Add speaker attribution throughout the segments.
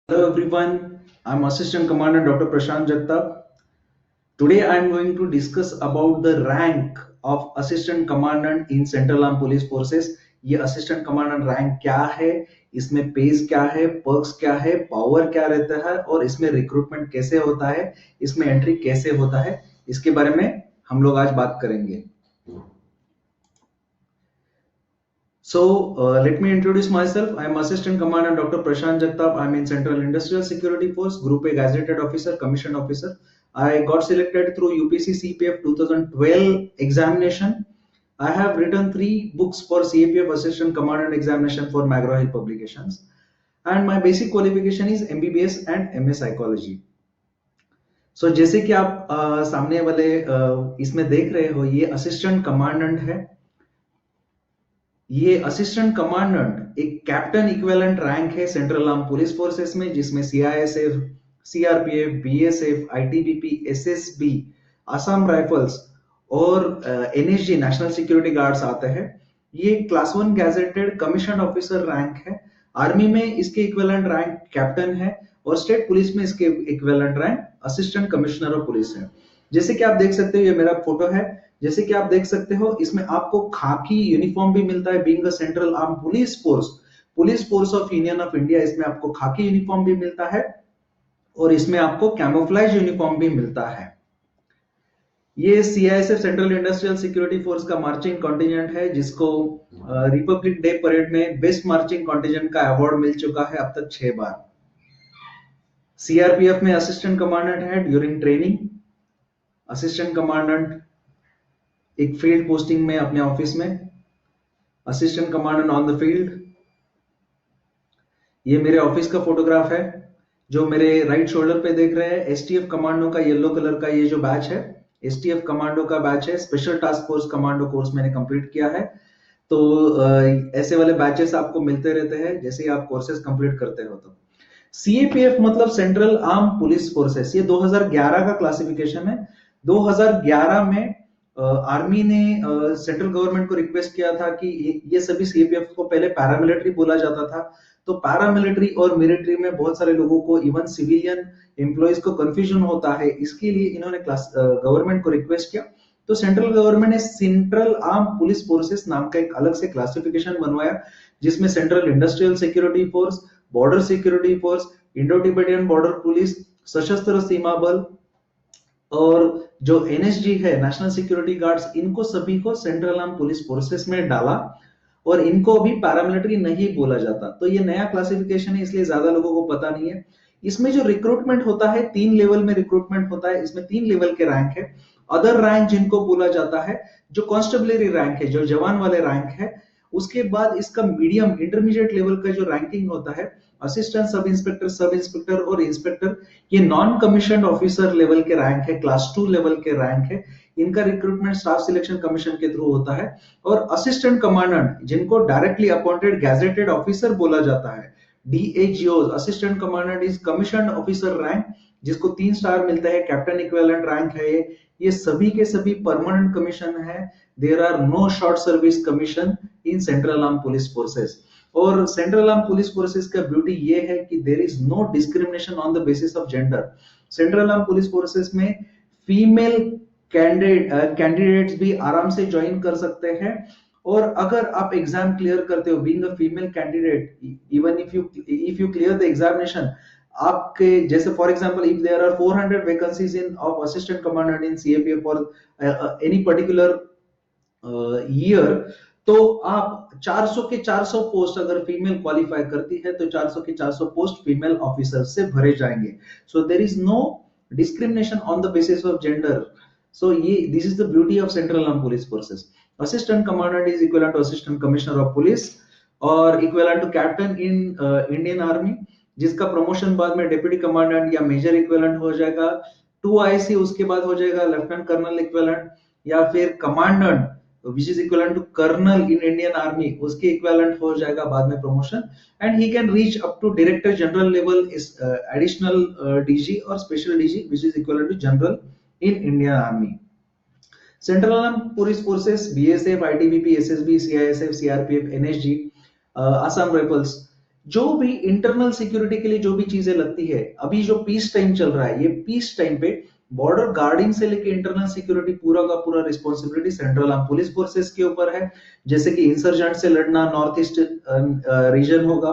Speaker 1: Hello everyone, I'm Assistant Commander Dr. Prashant Jagtap. Today I'm going to discuss about the rank of Assistant Commandant in Central Armed Police Forces. ये Assistant Commandant rank क्या है, इसमें page क्या है, perks क्या है, power क्या रहता है और इसमें रिक्रूटमेंट कैसे होता है, इसमें एंट्री कैसे होता है, इसके बारे में हम लोग आज बात करेंगे. Let me introduce myself. I am Assistant Commandant Dr. Prashant Jagtap. I am in Central Industrial Security Force, Group A Gazetted Officer, Commissioned Officer. I got selected through UPC CPF 2012 examination. I have written 3 books for CAPF Assistant Commandant examination for McGraw Hill Publications. And my basic qualification is MBBS and MA Psychology. So जैसे कि आप सामने वाले इसमें देख रहे हो, ये असिस्टेंट कमांडेंट है. ये असिस्टेंट कमांडेंट एक कैप्टन इक्विवेलेंट रैंक है सेंट्रल आर्म पुलिस फोर्सेस में, जिसमें CISF, CRPF, BSF, ITBP, SSB, Assam rifles और एनएसजी नेशनल सिक्योरिटी गार्ड्स आते हैं. ये class 1 gazetted commission officer rank है. आर्मी में इसके इक्विवेलेंट रैंक कैप्टन है और स्टेट पुलिस में इसके equivalent rank assistant commissioner of police है. जैसे कि आप देख सकते हो, ये मेरा फोटो है. जैसे कि आप देख सकते हो, इसमें आपको खाकी यूनिफॉर्म भी मिलता है. Being a central arm police force of union of India, इसमें आपको खाकी यूनिफॉर्म भी मिलता है और इसमें आपको कैमोफ्लेज यूनिफॉर्म भी मिलता है. ये CISF central industrial security force का मार्चिंग कॉन्टिजेंट है, जिसको रिपब्लिक डे परेड में बेस्ट मार्चिंग कॉन्टिजेंट का अवार्ड मिल चुका है अब तक 6 बार. सीआरपीएफ में असिस्टेंट कमांडेंट है ड्यूरिंग ट्रेनिंग. असिस्टेंट कमांडेंट एक फील्ड पोस्टिंग में अपने ऑफिस में. Assistant commandant on the field. ये मेरे ऑफिस का फोटोग्राफ है. जो मेरे राइट शोल्डर पे देख रहे हैं, एसटीएफ कमांडो का येलो कलर का ये जो बैच है, एसटीएफ कमांडो का बैच है. Special task force commando course मैंने कंप्लीट किया है. तो ऐसे वाले बैचेस आपको मिलते रहते हैं जैसे ही आप कोर्सेज कंप्लीट करते हो. तो सीएपीएफ मतलब सेंट्रल आर्म पुलिस फोर्सेस, ये 2011 का क्लासिफिकेशन है. 2011 में आर्मी ने सेंट्रल गवर्नमेंट को रिक्वेस्ट किया था कि ये सभी सीएपीएफ को पहले पैरामिलिट्री बोला जाता था. तो पैरामिलिट्री और मिलिट्री में बहुत सारे लोगों को, इवन सिविलियन एम्प्लॉइज को कंफ्यूजन होता है. इसके लिए इन्होंने गवर्नमेंट को रिक्वेस्ट किया. तो सेंट्रल गवर्नमेंट ने सेंट्रल आर्म पुलिस फोर्सेस नाम का एक अलग से क्लासिफिकेशन बनवाया, जिसमें central industrial security force, border security force, Indo Tibetan border police, सशस्त्र सीमा बल और जो एनएसजी है, नेशनल सिक्योरिटी गार्ड्स, इनको सभी को सेंट्रल आर्म पुलिस फोर्सेस में डाला और इनको अभी पैरामिलिट्री नहीं बोला जाता. तो ये नया क्लासिफिकेशन है, इसलिए ज्यादा लोगों को पता नहीं है. इसमें जो रिक्रूटमेंट होता है, 3 लेवल में रिक्रूटमेंट होता है. इसमें 3 लेवल के रैंक है. अदर रैंक जिनको बोला जाता है, जो कांस्टेबलरी रैंक है, जो जवान वाले रैंक है. उसके बाद इसका मीडियम इंटरमीडिएट लेवल का जो रैंकिंग होता है, असिस्टेंट सब इंस्पेक्टर और इंस्पेक्टर, ये नॉन कमीशन ऑफिसर लेवल के रैंक है, क्लास 2 लेवल के रैंक है. इनका रिक्रूटमेंट स्टाफ सिलेक्शन कमीशन के थ्रू होता है. और असिस्टेंट कमांडेंट, जिनको डायरेक्टली अपॉइंटेड गैजेटेड ऑफिसर बोला जाता है, DHO, assistant commandant is commission officer rank, जिसको 3 स्टार मिलता है. कैप्टन इक्विवेलेंट रैंक है ये सभी के सभी परमानेंट कमीशन है. There are no short service commission in central arm police forces. और सेंट्रल आर्म पुलिस फोर्सेस का ब्यूटी ये है कि there is no discrimination on the basis of gender. Central arm police forces में female candidates भी आराम से join कर सकते हैं. और अगर आप एग्जाम क्लियर करते हो, being a female candidate, even if you clear the examination, आपके जैसे for example, if there are 400 vacancies in of assistant commandant in CAPF for any particular year, तो आप 400 के 400 पोस्ट अगर फीमेल क्वालिफाई करती है, तो 400 के 400 पोस्ट फीमेल ऑफिसर से भरे जाएंगे. So there is no discrimination on the basis of gender. So this is the beauty of Central Armed Police Forces. Assistant Commandant is equivalent to Assistant Commissioner of Police और equivalent to Captain in Indian Army, जिसका promotion बाद में deputy commandant या major equivalent हो जाएगा. 2IC उसके बाद हो जाएगा लेफ्टिनेंट कर्नल इक्विवेलेंट, या फिर commandant which is equivalent to colonel in Indian Army, उसके इक्विवेलेंट हो जाएगा बाद में promotion. And he can reach up to Director General level, is additional DG और special DG, which is equivalent to General in Indian Army. Central Armed Police Forces, BSF, ITBP, SSB, CISF, CRPF, NSG, Assam Rifles, जो भी internal security के लिए जो भी चीजें लगती है, अभी जो पीस टाइम चल रहा है, ये पीस टाइम पे बॉर्डर गार्डिंग से लेके इंटरनल सिक्योरिटी पूरा का पूरा responsibility central arm police forces के ऊपर है। जैसे कि इंसर्जेंट से लड़ना नॉर्थ ईस्ट रीजन होगा,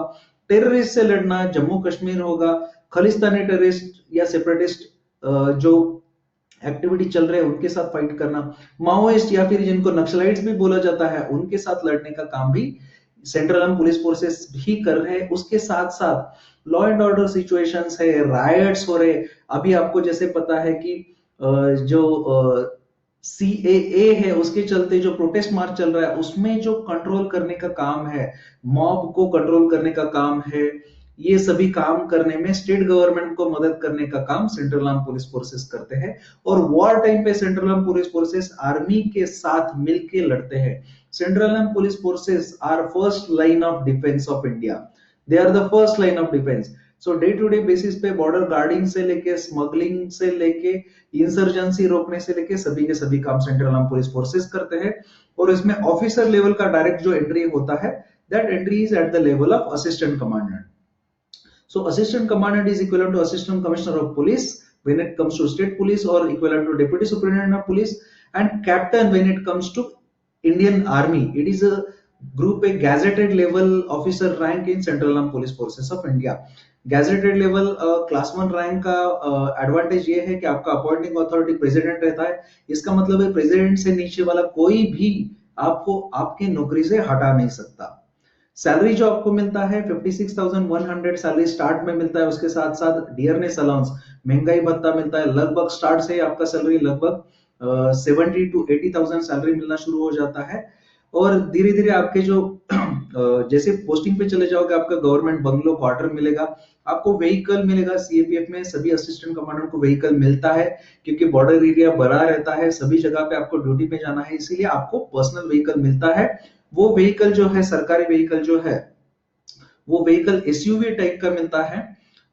Speaker 1: टेररिस्ट से लड़ना जम्मू कश्मीर होगा, खालिस्तानी टेररिस्ट या सेपरेटिस्ट जो एक्टिविटी चल रहे हैं उनके साथ फाइट करना, माओइस्ट या फिर जिनको नक्सलाइट्स भी बोला जाता है उनके साथ लड़ने का काम भी सेंट्रल आर्म पुलिस फोर्सेस ही कर रहे हैं। उसके साथ साथ लॉ एंड ऑर्डर सिचुएशंस है, रायट्स हो रहे, अभी आपको जैसे पता है कि जो सीएए है उसके चलते जो प्रोटेस्ट मार्च चल रहा है उसमें जो कंट्रोल करने का काम है, मॉब को कंट्रोल करने का काम है, ये सभी काम करने में स्टेट गवर्नमेंट को मदद करने का काम सेंट्रल आर्म पुलिस फोर्सेस करते हैं। और वॉर टाइम पे central arm police forces army के साथ मिलके लड़ते हैं। Central arm police forces are first line of defence of India, they are the first line of defence. So day to day basis पे बॉर्डर गार्डिंग से लेके smuggling से लेके इंसर्जेंसी रोकने से लेके सभी के सभी काम सेंट्रल आर्म पुलिस फोर्सेस करते हैं। और इसमें ऑफिसर लेवल का डायरेक्ट जो एंट्री होता है, that entry is at the level of assistant commandant. So assistant commandant is equivalent to assistant commissioner of police when it comes to state police, or equivalent to deputy superintendent of police, and captain when it comes to Indian Army. It is a group A gazetted level officer rank in Central Armed Police Forces of India. Gazetted level class 1 rank का advantage ये है कि आपका appointing authority president रहता है। इसका मतलब है प्रेसिडेंट से नीचे वाला कोई भी आपको आपके नौकरी से हटा नहीं सकता। सैलरी जो आपको मिलता है 56,100 सैलरी स्टार्ट में मिलता है, उसके साथ साथ डियरनेस अलाउंस महंगाई भत्ता मिलता है। लगभग स्टार्ट से आपका सैलरी लगभग 70 to 80,000 सैलरी मिलना शुरू हो जाता है। और धीरे धीरे आपके जो जैसे पोस्टिंग पे चले जाओगे आपका गवर्नमेंट बंगलो क्वार्टर मिलेगा, आपको व्हीकल मिलेगा। सीएपीएफ में सभी असिस्टेंट कमांडेंट को व्हीकल मिलता है क्योंकि बॉर्डर एरिया बड़ा रहता है, सभी जगह पे आपको ड्यूटी पे जाना है, इसीलिए आपको पर्सनल व्हीकल मिलता है। वो व्हीकल जो है सरकारी व्हीकल जो है वो व्हीकल एसयूवी टाइप का मिलता है।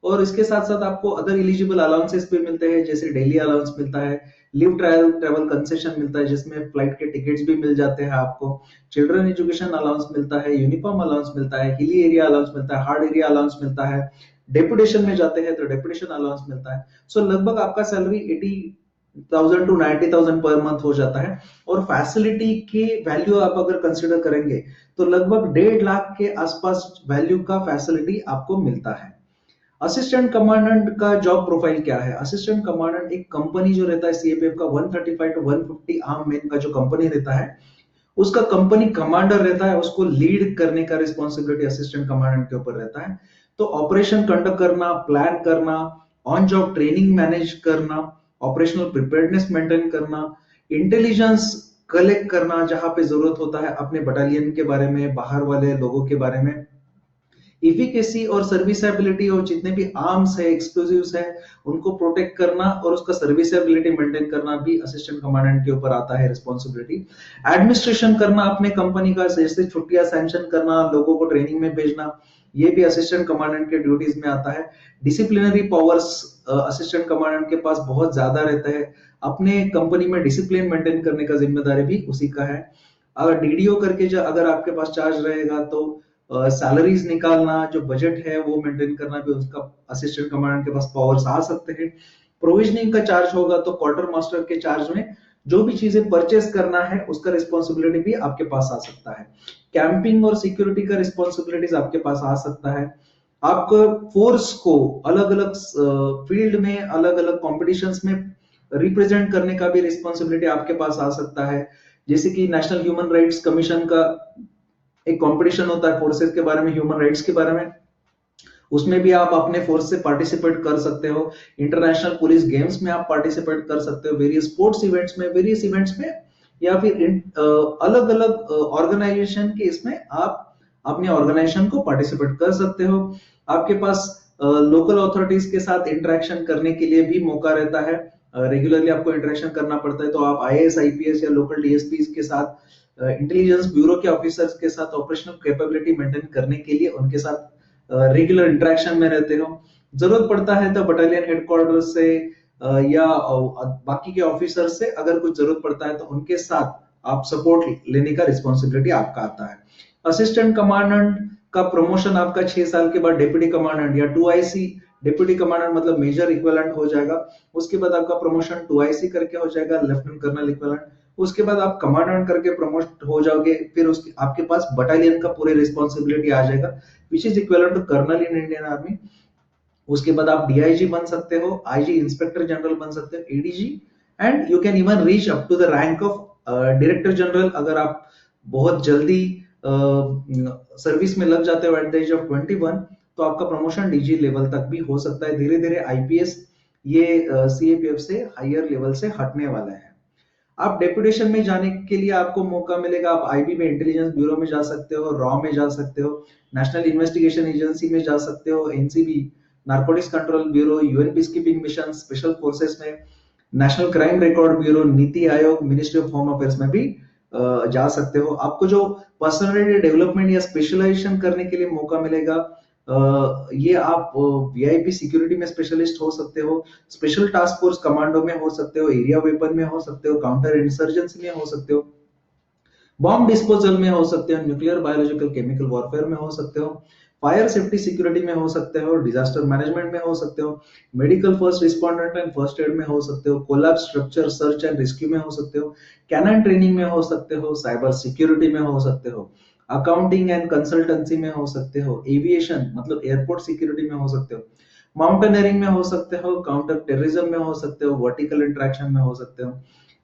Speaker 1: और इसके साथ साथ आपको अदर एलिजिबल अलाउंसेस भी मिलते हैं, जैसे डेली अलाउंस मिलता है, लिव ट्रैवल कंसेशन मिलता है जिसमें फ्लाइट के टिकट्स भी मिल जाते हैं आपको, चिल्ड्रन एजुकेशन अलाउंस मिलता है, यूनिफॉर्म अलाउंस मिलता है, हिली एरिया अलाउंस मिलता है, हार्ड एरिया अलाउंस मिलता है, डेपुटेशन में जाते हैं तो डेपुटेशन अलाउंस मिलता है। सो लगभग आपका सैलरी 80,000 to 90,000 पर मंथ हो जाता है। और फैसिलिटी की वैल्यू आप अगर कंसिडर करेंगे तो लगभग 1.5 लाख के आसपास वैल्यू का फैसिलिटी आपको मिलता है। असिस्टेंट कमांडेंट का जॉब प्रोफाइल क्या है? असिस्टेंट कमांडेंट एक कंपनी जो रहता है सीएपीएफ का 135 to 150 आर्म मैन का जो कंपनी रहता है उसका कंपनी कमांडर रहता है, उसको लीड करने का रिस्पॉन्सिबिलिटी असिस्टेंट कमांडेंट के ऊपर रहता है। तो ऑपरेशन कंडक्ट करना, प्लान करना, ऑन जॉब ट्रेनिंग मैनेज करना, ऑपरेशनल प्रिपेयर्डनेस मेंटेन करना, इंटेलिजेंस कलेक्ट करना जहां पे जरूरत होता है अपने बटालियन के बारे में, बाहर वाले लोगों के बारे में, इफिकेसी और सर्विसेबिलिटी और जितने भी आर्म्स है, एक्सप्लोजिव्स है, उनको प्रोटेक्ट करना और उसका सर्विसेबिलिटी मेंटेन करना भी असिस्टेंट कमांडेंट के ऊपर आता है रिस्पॉन्सिबिलिटी। एडमिनिस्ट्रेशन करना अपने कंपनी का, जैसे छुट्टियां सैंक्शन करना, लोगों को ट्रेनिंग में भेजना, ये भी असिस्टेंट कमांडेंट के ड्यूटीज में आता है। डिसिप्लिनरी पावर्स असिस्टेंट कमांडेंट के पास बहुत ज्यादा रहता है, अपने कंपनी में डिसिप्लिन मेंटेन करने का जिम्मेदारी भी उसी का है। अगर डीडीओ करके जो अगर आपके पास चार्ज रहेगा तो सैलरीज निकालना, जो बजट है वो मेंटेन करना भी उसका असिस्टेंट कमांडेंट के पास पावर्स आ सकते हैं। प्रोविजनिंग का चार्ज होगा तो क्वार्टर मास्टर के चार्ज में जो भी चीजें परचेस करना है उसका रिस्पॉन्सिबिलिटी भी आपके पास आ सकता है। कैंपिंग और सिक्योरिटी का रिस्पॉन्सिबिलिटीज आपके पास आ सकता है। आपको फोर्स को अलग अलग फील्ड में, अलग अलग कॉम्पिटिशंस में रिप्रेजेंट करने का भी रिस्पॉन्सिबिलिटी आपके पास आ सकता है। जैसे कि नेशनल ह्यूमन राइट्स कमीशन का एक कंपटीशन होता है फोर्सेस के बारे में, ह्यूमन राइट्स के बारे में, उसमें भी आप अपने फोर्स से पार्टिसिपेट कर सकते हो। इंटरनेशनल पुलिस गेम्स में आप पार्टिसिपेट कर सकते हो, वेरियस स्पोर्ट्स इवेंट्स में, वेरियस इवेंट्स में, या फिर अलग अलग ऑर्गेनाइजेशन के इसमें आप अपने ऑर्गेनाइजेशन को पार्टिसिपेट कर सकते हो। आपके पास लोकल अथॉरिटीज के साथ इंटरेक्शन करने के लिए भी मौका रहता है, रेगुलरली आपको इंटरेक्शन करना पड़ता है। तो आप आईएएस आईपीएस या लोकल डीएसपी के साथ, इंटेलिजेंस ब्यूरो के ऑफिसर्स के साथ ऑपरेशनल कैपेबिलिटी मेंटेन करने के लिए उनके साथ रेगुलर इंटरेक्शन में रहते हो। जरूरत पड़ता है तो बटालियन हेडक्वार्टर से या बाकी के ऑफिसर से अगर कुछ जरूरत पड़ता है तो उनके साथ आप सपोर्ट लेने का रिस्पॉन्सिबिलिटी आपका आता है। असिस्टेंट कमांडेंट का प्रमोशन आपका 6 साल के बाद डेप्यूटी कमांडेंट या 2IC, डेप्यूटी कमांडेंट मतलब मेजर इक्विवेलेंट हो जाएगा। उसके बाद आपका प्रमोशन 2IC करके हो जाएगा, लेफ्टिनेंट कर्नल इक्विवेलेंट। उसके बाद आप कमांडेंट करके प्रमोट हो जाओगे, फिर उसके आपके पास बटालियन का पूरे रिस्पॉन्सिबिलिटी आ जाएगा, which is equivalent to colonel in Indian army. उसके बाद आप डीआईजी बन सकते हो, आईजी इंस्पेक्टर जनरल बन सकते हो, ADG, and you can even reach up to the rank of director general. अगर आप बहुत जल्दी सर्विस में लग जाते हो एट द एज ऑफ 21, तो आपका प्रमोशन डीजी लेवल तक भी हो सकता है। धीरे धीरे आईपीएस ये सीएपीएफ से हायर लेवल से हटने वाला है। आप डेपुटेशन में जाने के लिए आपको मौका मिलेगा, आप आईबी में, इंटेलिजेंस ब्यूरो में जा सकते हो, रॉ में जा सकते हो, नेशनल इन्वेस्टिगेशन एजेंसी में जा सकते हो, NCB narcotics control bureau, UN peace keeping mission, special forces में, national crime record bureau, NITI Aayog, ministry of home affairs में भी जा सकते हो। आपको जो पर्सनालिटी डेवलपमेंट या स्पेशलाइजेशन करने के लिए मौका मिलेगा, ये आप वीआईपी सिक्योरिटी में स्पेशलिस्ट हो सकते हो, स्पेशल टास्क फोर्स कमांडो में हो सकते हो, एरिया वेपन में हो सकते हो, काउंटर इंसर्जेंसी में हो सकते हो, बॉम्ब डिस्पोजल में हो सकते हो, न्यूक्लियर बायोलॉजिकल केमिकल वॉरफेयर में हो सकते हो, फायर सेफ्टी सिक्योरिटी में हो सकते हो, डिजास्टर मैनेजमेंट में हो सकते हो, medical first respondent and first aid में हो सकते हो, collapse structure search and rescue में हो सकते हो, कैनन ट्रेनिंग में हो सकते हो, साइबर सिक्योरिटी में हो सकते हो, अकाउंटिंग एंड कंसल्टेंसी में हो सकते हो, एविएशन मतलब एयरपोर्ट सिक्योरिटी में हो सकते हो, माउंटेनियरिंग में हो सकते हो, काउंटर टेररिज्म में हो सकते हो, वर्टिकल इंटरेक्शन में हो सकते हो,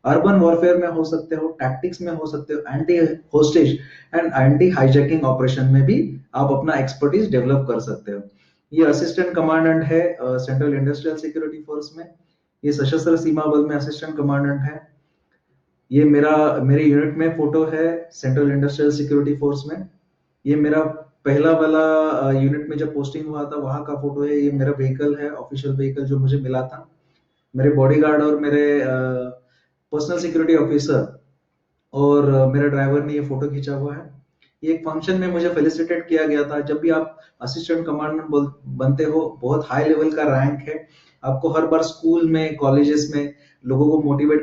Speaker 1: अर्बन वॉरफेयर में हो सकते हो, टैक्टिक्स में हो सकते हो, anti hostage and anti hijacking operation में भी आप अपना एक्सपर्टीज डेवलप कर सकते हो। ये असिस्टेंट कमांडेंट है सेंट्रल इंडस्ट्रियल सिक्योरिटी फोर्स में, ये सशस्त्र सीमा बल में असिस्टेंट कमांडेंट है। ये मेरे यूनिट में फोटो है सेंट्रल इंडस्ट्रियल सिक्योरिटी फोर्स में। ये मेरा पहला वाला यूनिट में जब पोस्टिंग हुआ था वहां का फोटो है। ये मेरा व्हीकल है, ऑफिशियल व्हीकल जो मुझे मिला था। मेरे बॉडीगार्ड और मेरे पर्सनल सिक्योरिटी ऑफिसर और मेरे ड्राइवर ने ये फोटो खींचा हुआ है। ये एक फंक्शन में मुझे फेलिसिटेट किया गया था। जब भी आप असिस्टेंट कमांडेंट बनते हो, बहुत हाई लेवल का रैंक है। आपको हर बार स्कूल में, कॉलेजेस में लोगों को मोटिवेट